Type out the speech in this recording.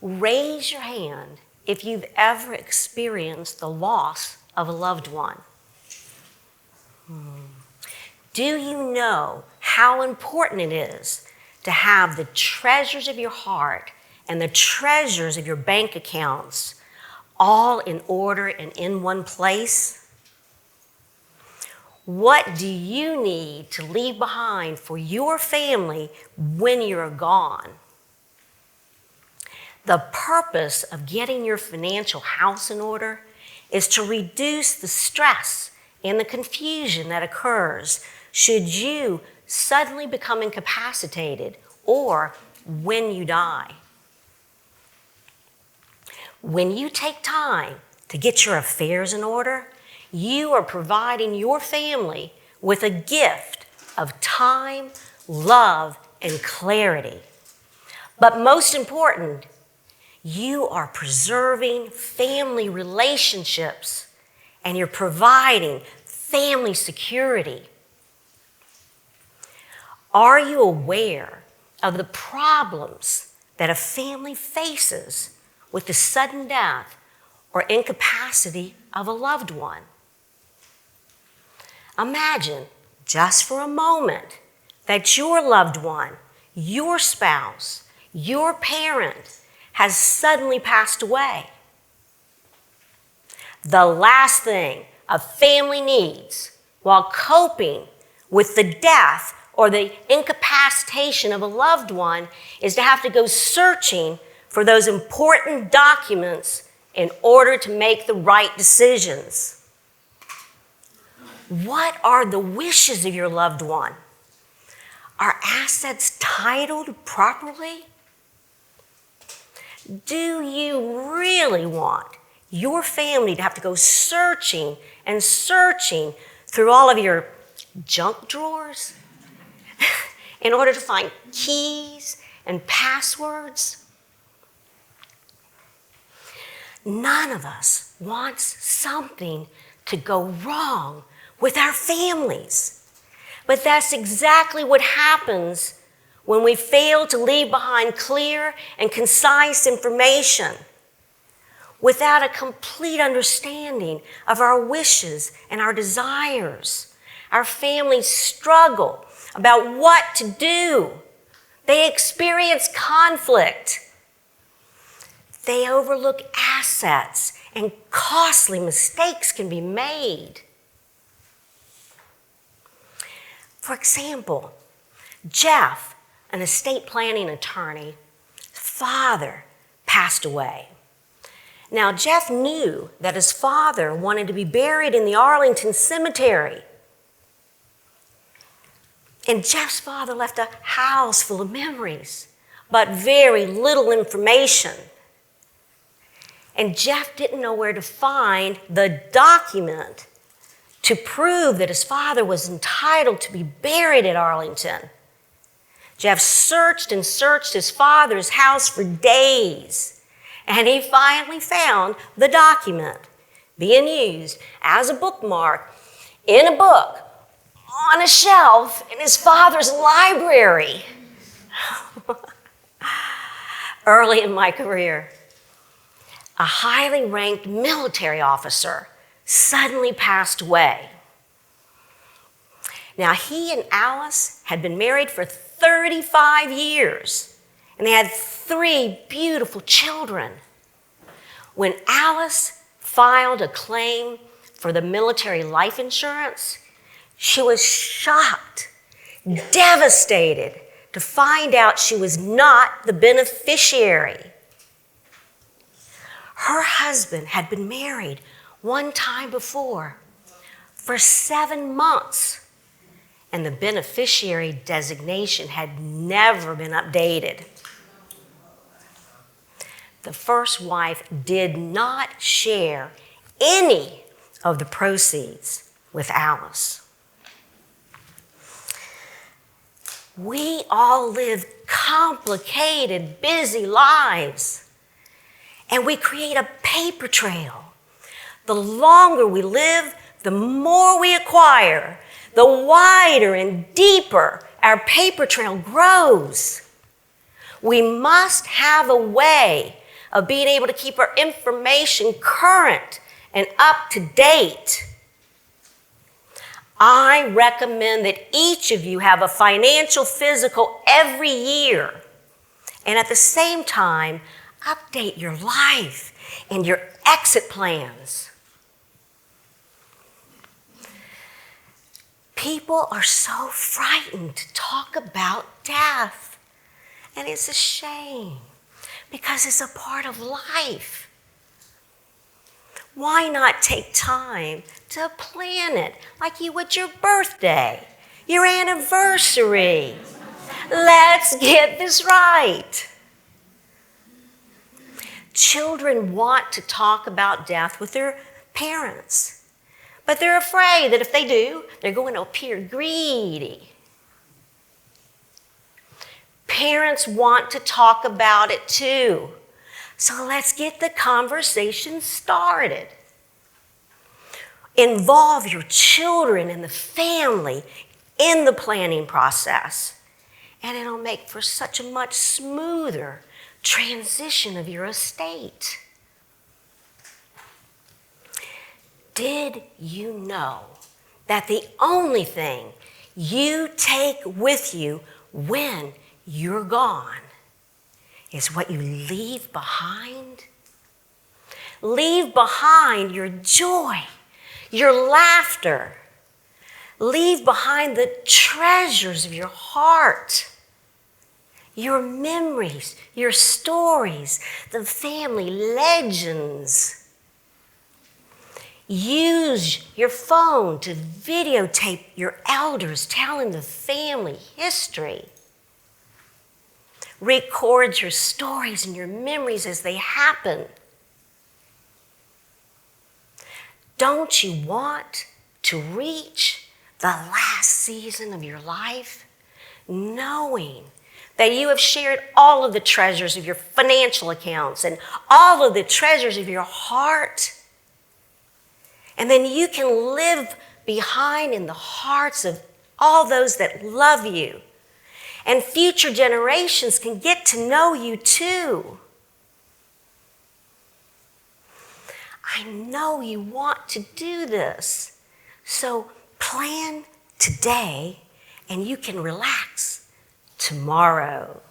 Raise your hand if you've ever experienced the loss of a loved one. Do you know how important it is to have the treasures of your heart and the treasures of your bank accounts all in order and in one place? What do you need to leave behind for your family when you're gone? The purpose of getting your financial house in order is to reduce the stress and the confusion that occurs should you suddenly become incapacitated or when you die. When you take time to get your affairs in order, you are providing your family with a gift of time, love, and clarity. But most important, you are preserving family relationships and you're providing family security. Are you aware of the problems that a family faces with the sudden death or incapacity of a loved one? Imagine, just for a moment, that your loved one, your spouse, your parent has suddenly passed away. The last thing a family needs while coping with the death or the incapacitation of a loved one is to have to go searching for those important documents in order to make the right decisions. What are the wishes of your loved one? Are assets titled properly? Do you really want your family to have to go searching and searching through all of your junk drawers in order to find keys and passwords? None of us wants something to go wrong with our families. But that's exactly what happens when we fail to leave behind clear and concise information without a complete understanding of our wishes and our desires. Our families struggle about what to do. They experience conflict. They overlook assets, and costly mistakes can be made. For example, Jeff, an estate planning attorney, father passed away. Now, Jeff knew that his father wanted to be buried in the Arlington cemetery. And Jeff's father left a house full of memories, but very little information. And Jeff didn't know where to find the document to prove that his father was entitled to be buried at Arlington. Jeff searched and searched his father's house for days, and he finally found the document being used as a bookmark in a book on a shelf in his father's library. Early in my career, a highly ranked military officer suddenly passed away. Now, he and Alice had been married for 35 years, and they had 3 beautiful children. When Alice filed a claim for the military life insurance, she was shocked, devastated to find out she was not the beneficiary. Her husband had been married one time before for 7 months, and the beneficiary designation had never been updated. The first wife did not share any of the proceeds with Alice. We all live complicated, busy lives, and we create a paper trail. The longer we live, the more we acquire, the wider and deeper our paper trail grows. We must have a way of being able to keep our information current and up to date, I recommend that each of you have a financial physical every year, and at the same time, update your life and your exit plans. People are so frightened to talk about death, and it's a shame because it's a part of life. Why not take time to plan it like you would your birthday, your anniversary? Let's get this right. Children want to talk about death with their parents, but they're afraid that if they do, they're going to appear greedy. Parents want to talk about it too. So let's get the conversation started. Involve your children and the family in the planning process, and it'll make for such a much smoother transition of your estate. Did you know that the only thing you take with you when you're gone is what you leave behind? Leave behind your joy, your laughter. Leave behind the treasures of your heart, your memories, your stories, the family legends. Use your phone to videotape your elders telling the family history. Record your stories and your memories as they happen. Don't you want to reach the last season of your life knowing that you have shared all of the treasures of your financial accounts and all of the treasures of your heart? And then you can live behind in the hearts of all those that love you. And future generations can get to know you too. I know you want to do this. So plan today and you can relax tomorrow.